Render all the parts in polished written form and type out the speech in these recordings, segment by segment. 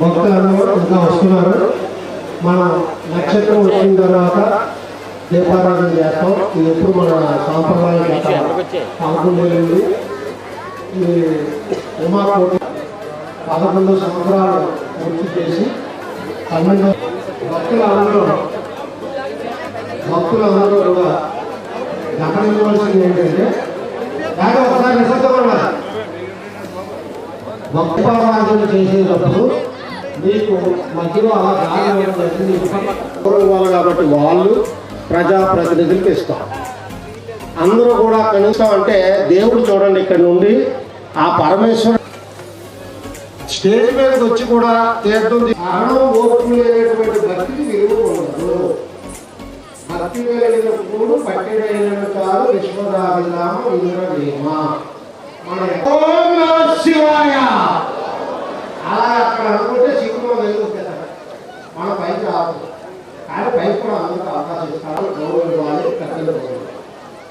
భక్తులందరూ ఇంకా వస్తున్నారు. మనం నక్షత్రం వచ్చిన తర్వాత దీపారాధన చేస్తాం. ఇది ఎప్పుడు మన సాంప్రదాయం పాల్గొనేది. ఈ ఉమాకోటి 11 సంవత్సరాలు పూర్తి చేసి 12 భక్తులందరూ కూడా గమనించవలసింది ఏంటంటే ఒకసారి నిశ్శబ్దంగా భక్తిపారాధన చేసేటప్పుడు మీకు మధ్యలో అలా గాలి కాబట్టి వాళ్ళు ప్రజాప్రతినిధులకు ఇస్తాం. అందరూ కూడా కనీసం అంటే దేవుడు చూడండి ఇక్కడ నుండి ఆ పరమేశ్వరు స్టేజ్ మీదకి వచ్చి కూడా తీర్థం అరణం ఓర్పు లేనటువంటి భక్తికి విలువ ఉండదు. భక్తి కలిగినప్పుడు పట్టిన చాలు విశ్వరామ ఇంద్రదేమ శివాయ అలా అక్కడ అనుకుంటే శివుడు వెళ్తారు. మన పైకి రాదు కానీ పైకి కూడా అందరికీ అవకాశం ఇస్తారు. గౌరవం ఇవ్వాలి, కట్టెలు.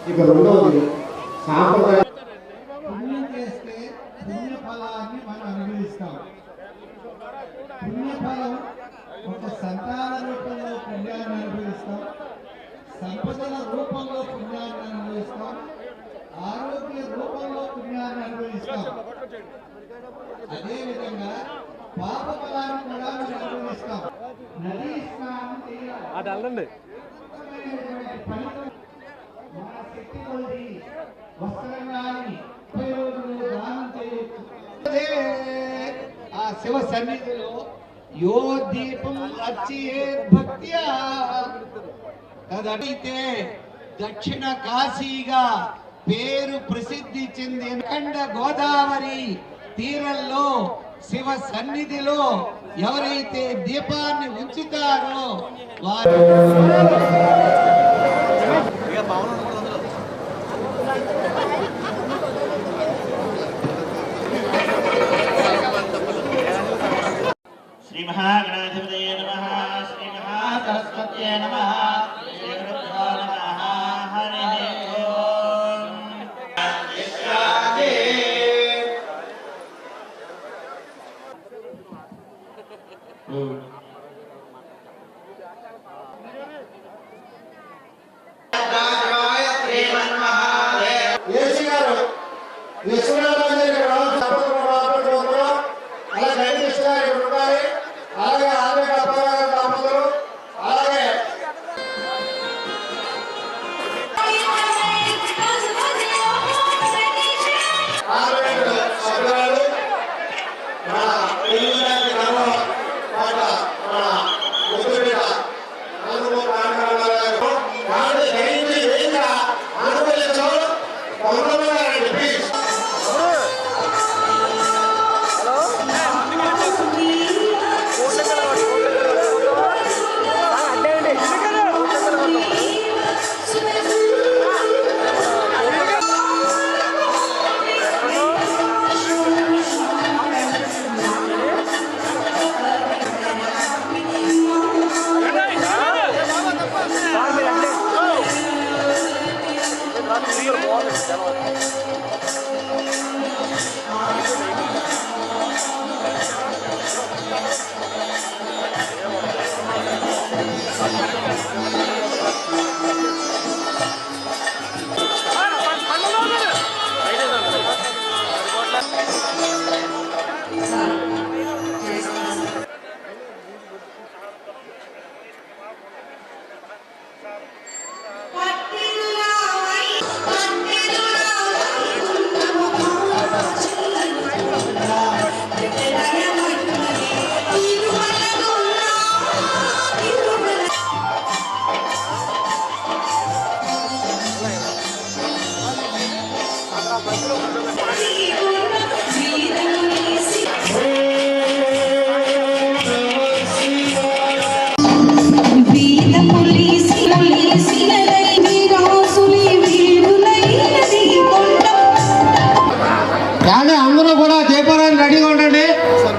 ఇక రెండవది సాంప్రదాయం చేస్తే పుణ్యఫలాన్ని మనం అనుభవిస్తాం. పుణ్యఫలం ఒక సంతాన రూపంలో పుణ్యాన్ని అనుభవిస్తాం, సంపదల రూపంలో పుణ్యాన్ని అనుభవిస్తాం, ఆరోగ్య రూపంలో పుణ్యాన్ని అనుభవిస్తాం. అదేవిధంగా పాప ఫలాన్ని కూడా మనం అనుభవిస్తాం. నదీ స్నానం చేయాలి. మన శక్తి కొద్ది వస్త్రంగాని 30 రోజులు దానం చేయొచ్చు. ఆ శివ సన్నిధిలో యో దీపం అర్చయే భక్త్యా తదైతే దక్షిణ కాశీగా పేరు ప్రసిద్ధి చెందిన ఖండ గోదావరి తీరంలో శివ సన్నిధిలో ఎవరైతే దీపాన్ని ఉంచుతారో వారు శ్రీ మహాగణాధిపతయే నమః. శ్రీ మహాసరస్వత్యై నమః.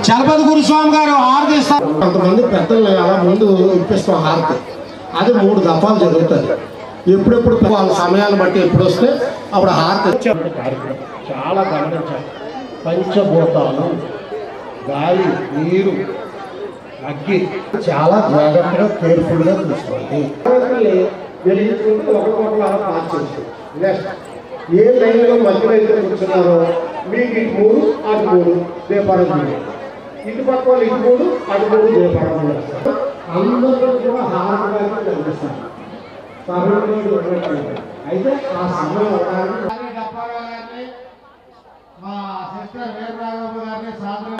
చలపతి గురుస్వామి గారు హారతి ఇస్తారు. కొంతమంది పెద్దలు అలా ముందు ఇప్పిస్తాం హారతి. అది 3 దఫాలు జరుగుతుంది. ఎప్పుడెప్పుడు వాళ్ళ సమయాన్ని బట్టి ఎప్పుడు వస్తే అప్పుడు హారతి కార్యక్రమం చాలా గమనించాలి. పంచభూతాలు గాలి, నీరు, అగ్గి చాలా జాగ్రత్తగా కేర్ఫుల్గా చూసుకోవాలి. వెలిగించుకుంటూ ఒకరికొకరు అలా పాస్ చేస్తుంది. నెక్స్ట్ ఏ లైన్లో మధ్యలో అయితే కూర్చున్నారో మీకు ఇటు 3 అటు 3 దీపారాధన, ఇటు పక్క వాళ్ళు ఇటు 3 అటు 3 దీపారాధన చేస్తారు. అందరూ కూడా హారతిగా కనిపిస్తారు. అయితే ఆ సమయం మా సిస్టర్ వీరరాఘవ గారిని సాధన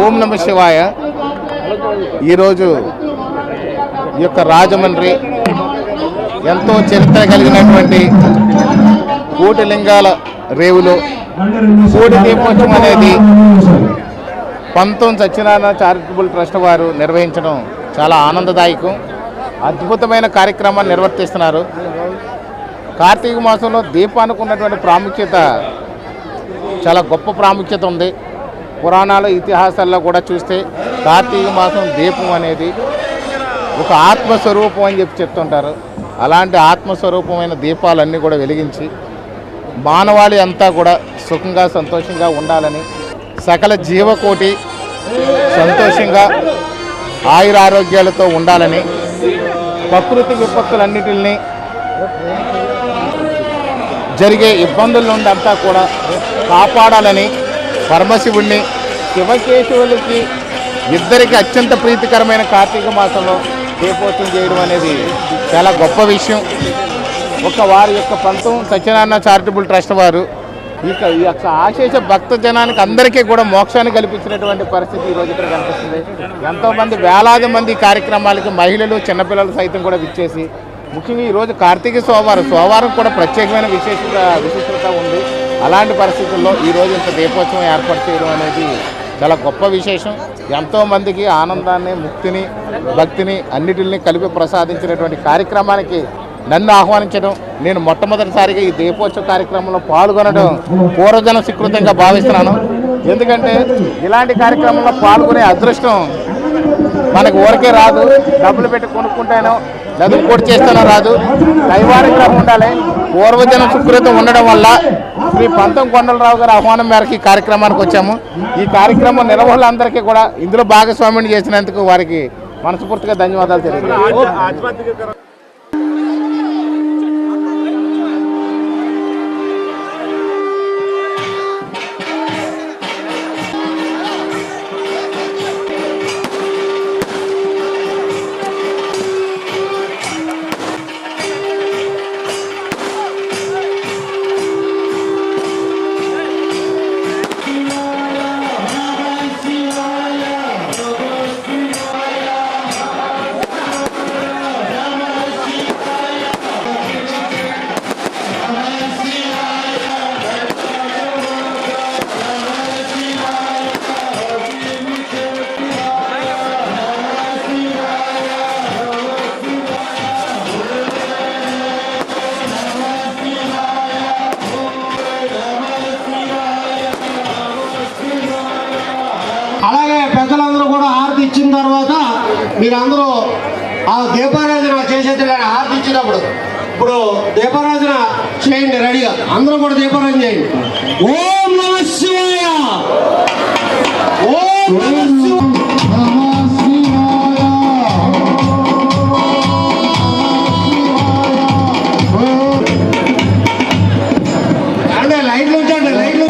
ఓం నమ శివాయ. ఈరోజు ఈ యొక్క రాజమండ్రి ఎంతో చరిత్ర కలిగినటువంటి కోటి లింగాల రేవులో కోటి దీపోత్సవం అనేది 19 సత్యనారాయణ చారిటబుల్ ట్రస్ట్ వారు నిర్వహించడం చాలా ఆనందదాయకం. అద్భుతమైన కార్యక్రమాన్ని నిర్వర్తిస్తున్నారు. కార్తీక మాసంలో దీపానికి ఉన్నటువంటి ప్రాముఖ్యత చాలా గొప్ప ప్రాముఖ్యత ఉంది. పురాణాల ఇతిహాసాల్లో కూడా చూస్తే కార్తీక మాసం దీపం అనేది ఒక ఆత్మస్వరూపం అని చెప్తుంటారు. అలాంటి ఆత్మస్వరూపమైన దీపాలన్నీ కూడా వెలిగించి మానవాళి అంతా కూడా సుఖంగా సంతోషంగా ఉండాలని, సకల జీవకోటి సంతోషంగా ఆయురారోగ్యాలతో ఉండాలని, ప్రకృతి విపత్తులన్నిటిని జరిగే ఇబ్బందుల నుండి అంతా కూడా కాపాడాలని పరమశివుణ్ణి శివకేశవులకి ఇద్దరికి అత్యంత ప్రీతికరమైన కార్తీక మాసంలో దీపోత్సవం చేయడం అనేది చాలా గొప్ప విషయం. వారి యొక్క పంతం సత్యనారాయణ చారిటబుల్ ట్రస్ట్ వారు ఈ యొక్క ఆశేష భక్త జనానికి అందరికీ కూడా మోక్షాన్ని కల్పించినటువంటి పరిస్థితి ఈరోజు ఇక్కడ కనిపిస్తుంది. ఎంతోమంది వేలాది మంది కార్యక్రమాలకి మహిళలు చిన్నపిల్లలు సైతం కూడా విచ్చేసి, ముఖ్యంగా ఈరోజు కార్తీక సోమవారం కూడా ప్రత్యేకమైన విశిష్టత ఉంది. అలాంటి పరిస్థితుల్లో ఈరోజు ఇంత దీపోత్సవం ఏర్పాటు చేయడం అనేది చాలా గొప్ప విశేషం. ఎంతోమందికి ఆనందాన్ని, ముక్తిని, భక్తిని అన్నిటిని కలిపి ప్రసాదించినటువంటి కార్యక్రమానికి నన్ను ఆహ్వానించడం, నేను మొట్టమొదటిసారిగా ఈ దీపోత్సవ కార్యక్రమంలో పాల్గొనడం పూర్వజన స్వీకృతంగా భావిస్తున్నాను. ఎందుకంటే ఇలాంటి కార్యక్రమంలో పాల్గొనే అదృష్టం మనకు ఊరికే రాదు. డబ్బులు పెట్టి కొనుక్కుంటేనో లేదా ఇంకోటి చేస్తేనో రాదు. దైవానుగ్రహం ఉండాలి. పూర్వజన సుకృతం ఉండడం వల్ల శ్రీ పంతం కొండలరావు గారి ఆహ్వానం మేరకు ఈ కార్యక్రమానికి వచ్చాము. ఈ కార్యక్రమం నిర్వహణలందరికీ కూడా ఇందులో భాగస్వామ్యం చేసినందుకు వారికి మనస్ఫూర్తిగా ధన్యవాదాలు తెలియజేస్తాను. అలాగే పెద్దలందరూ కూడా హారతి ఇచ్చిన తర్వాత మీరందరూ ఆ దీపారాధన చేసేది హారతి ఇచ్చినప్పుడు ఇప్పుడు దీపారాధన చేయండి రెడీగా. అందరూ కూడా దీపారాధన చేయండి. ఓం నమః శివాయ, ఓం నమః లైట్లు ఉంచండి, లైట్లు.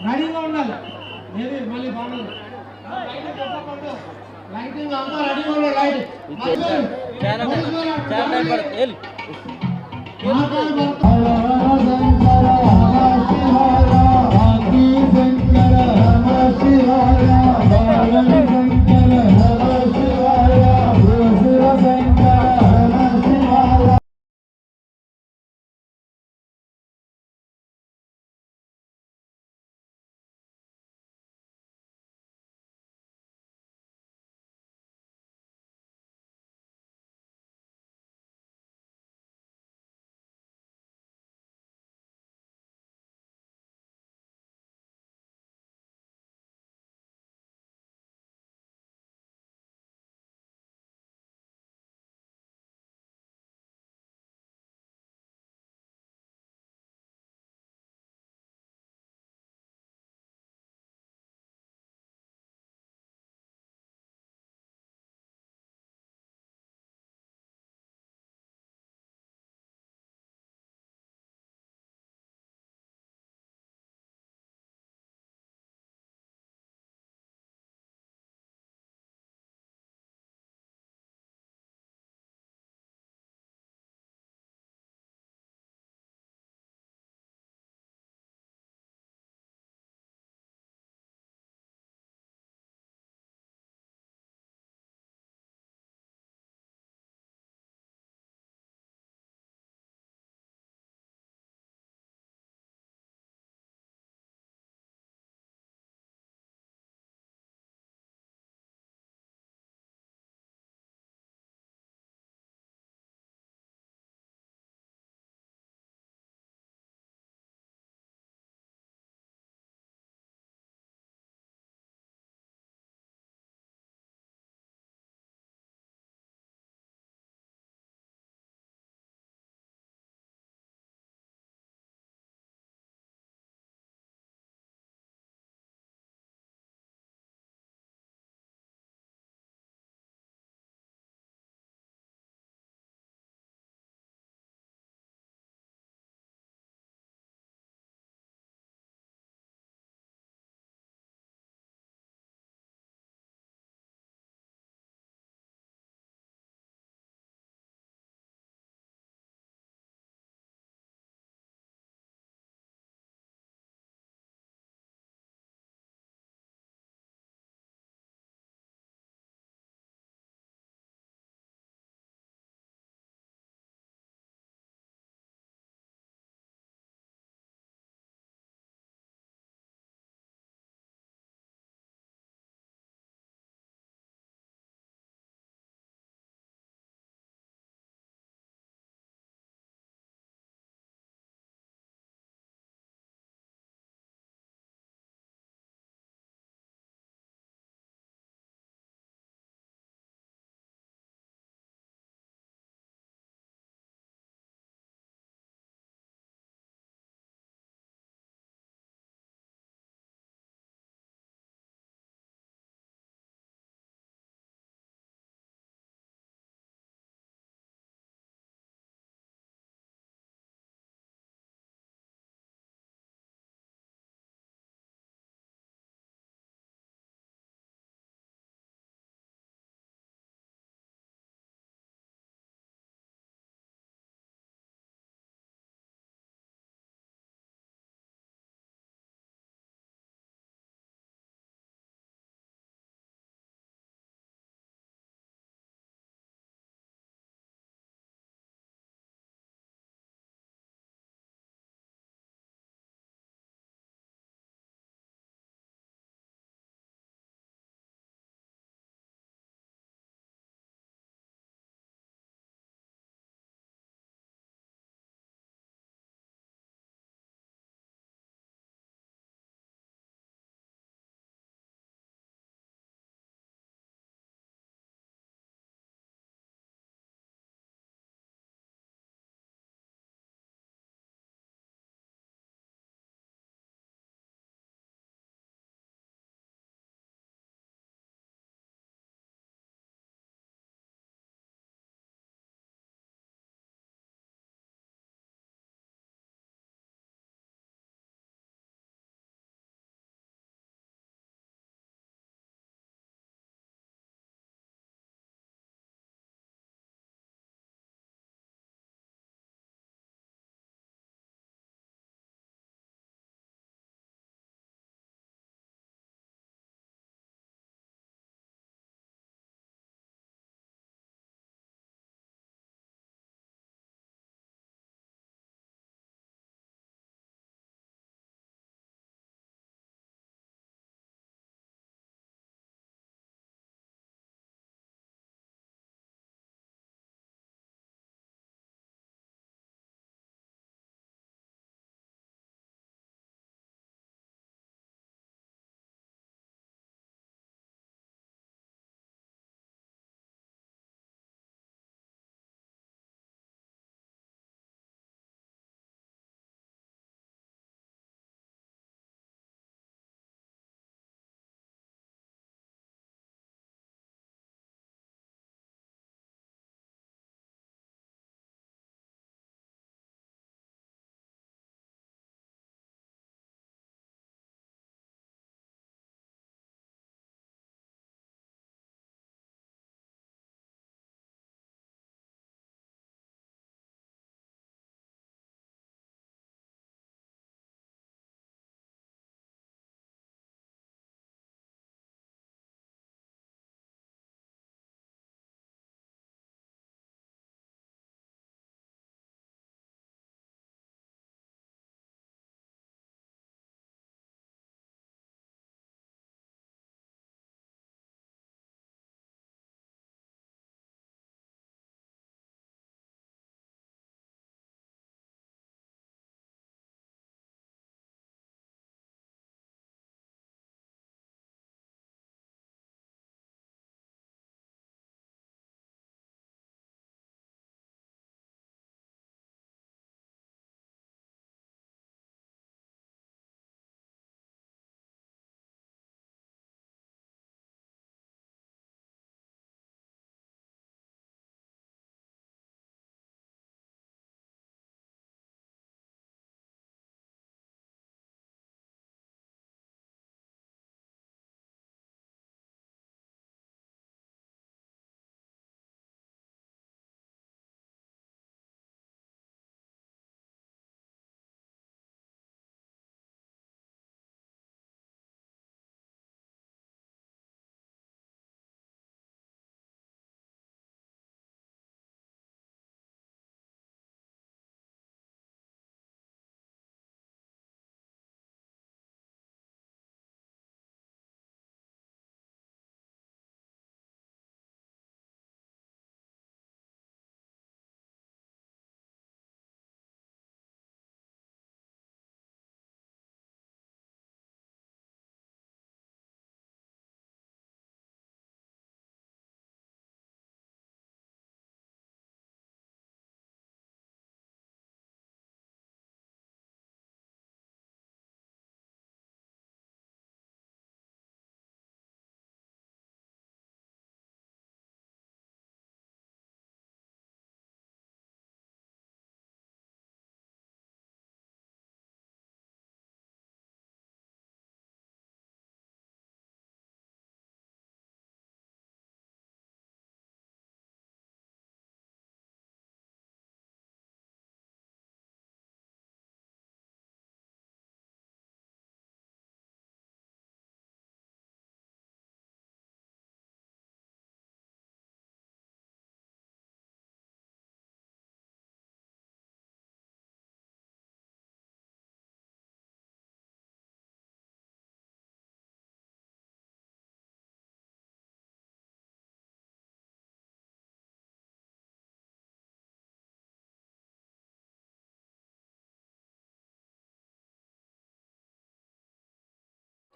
రెడీగా ఉండాలి. ఏది మళ్ళీ బాగుంది. లైటింగ్ అంతా రెడీగా ఉండాలి.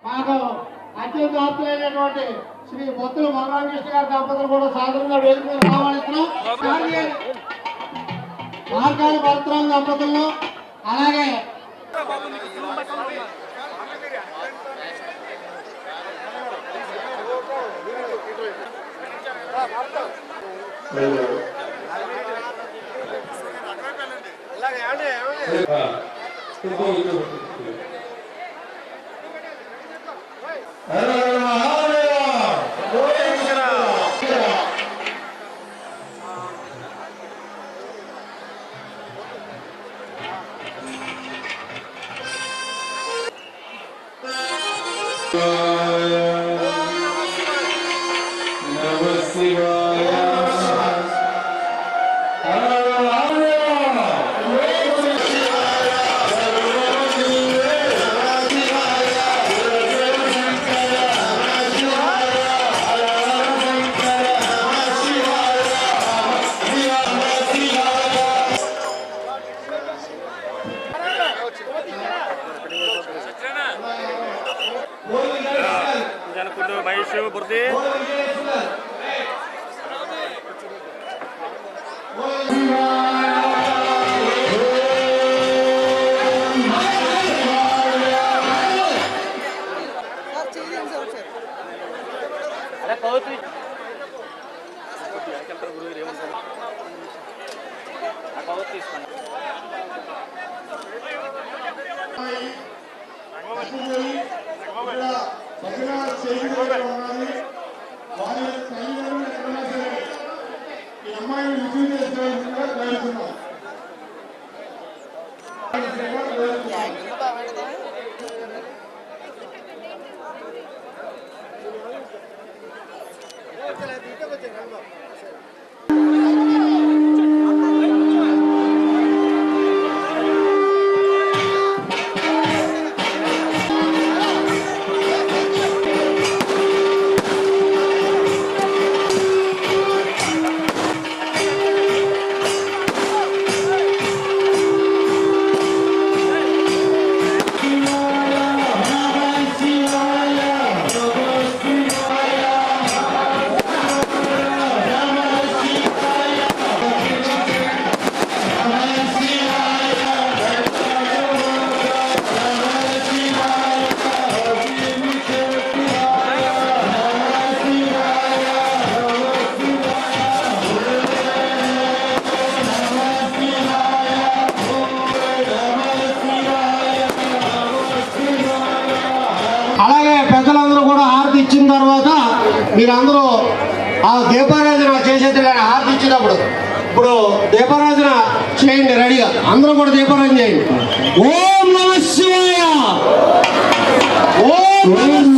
మాకు అత్యంత ఆప్తులైనటువంటి శ్రీ బొత్తుల మహారామకృష్ణ గారి దంపతులు కూడా సాధారణంగా వేదిక మీద ఆహ్వానిస్తున్నాం. మార్గాల భరతరాం దంపతులను అలాగే మహేష్ బుర్ది అలాగే పెద్దలందరూ కూడా హారతి ఇచ్చిన తర్వాత మీరందరూ ఆ దీపారాధన చేసేది హారతి ఇచ్చినప్పుడు ఇప్పుడు దీపారాధన చేయండి రెడీగా. అందరూ కూడా దీపారాధన చేయండి. ఓం నమః శివాయ, ఓం నమః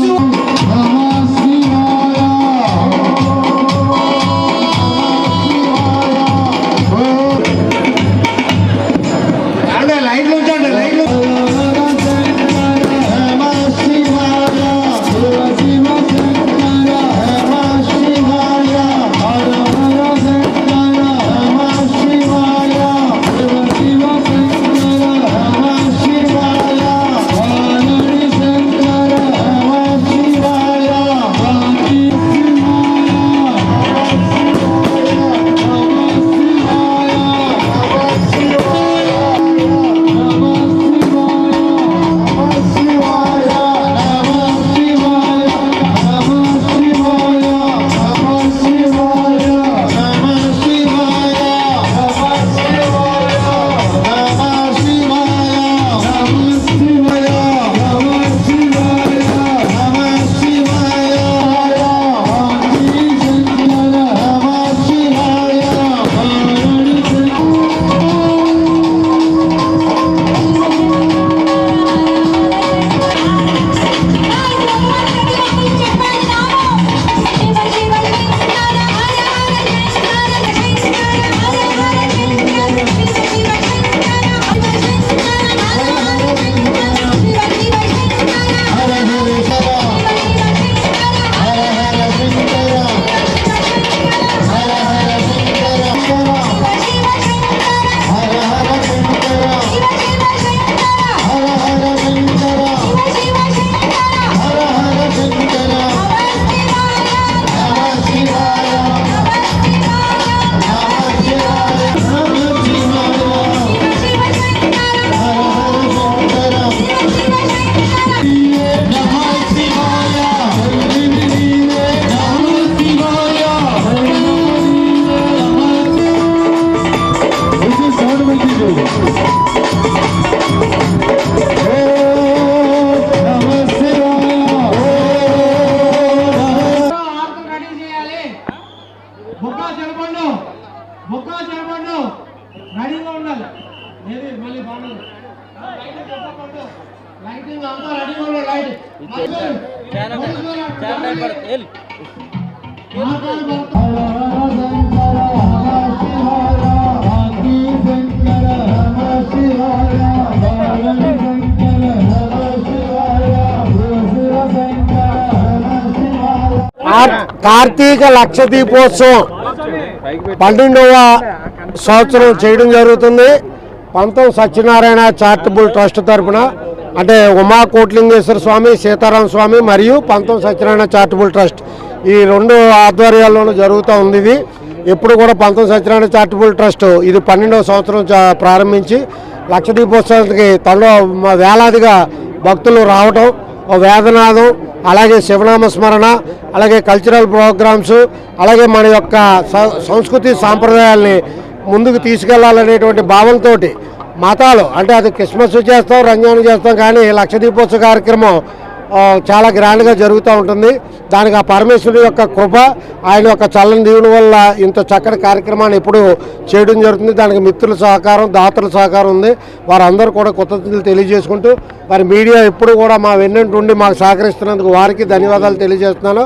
అంటే లైట్లు ఉంచండి, లైట్లు. బుక్కా చెడపండు రెడీగా ఉండాలి. ఏది మళ్ళీ బాగుంది లైటింగ్ అంతా రెడీగా ఉండాలి. కార్తీక లక్ష దీపోత్సవం 12వ సంవత్సరం చేయడం జరుగుతుంది. పంతం సత్యనారాయణ చారిటబుల్ ట్రస్ట్ తరఫున, అంటే ఉమా కోట్లింగేశ్వర స్వామి, సీతారామ స్వామి మరియు పంతం సత్యనారాయణ చారిటబుల్ ట్రస్ట్ ఈ రెండు ఆధ్వర్యాల్లోనూ జరుగుతూ ఉంది. ఇది ఎప్పుడు కూడా పంతం సత్యనారాయణ చారిటబుల్ ట్రస్ట్ ఇది 12వ సంవత్సరం ప్రారంభించి లక్ష దీపోత్సవానికి వేలాదిగా భక్తులు రావటం, వేదనాదం, అలాగే శివనామ స్మరణ, అలాగే కల్చరల్ ప్రోగ్రామ్స్, అలాగే మన యొక్క సంస్కృతి సాంప్రదాయాల్ని ముందుకు తీసుకెళ్లాలనేటువంటి భావంతో మతాలు అంటే అది క్రిస్మస్ చేస్తాం, రంజాన్ చేస్తాం, కానీ లక్ష దీపోత్సవ కార్యక్రమం చాలా గ్రాండ్గా జరుగుతూ ఉంటుంది. దానికి ఆ పరమేశ్వరుడు యొక్క కృప, ఆయన యొక్క చల్లని దీవుని వల్ల ఇంత చక్కటి కార్యక్రమాన్ని ఎప్పుడు చేయడం జరుగుతుంది. దానికి మిత్రుల సహకారం, దాతల సహకారం ఉంది. వారందరూ కూడా కృతజ్ఞతలు తెలియజేసుకుంటూ, మరి మీడియా ఎప్పుడు కూడా మా వెన్నంటి ఉండి మాకు సహకరిస్తున్నందుకు వారికి ధన్యవాదాలు తెలియజేస్తున్నాను.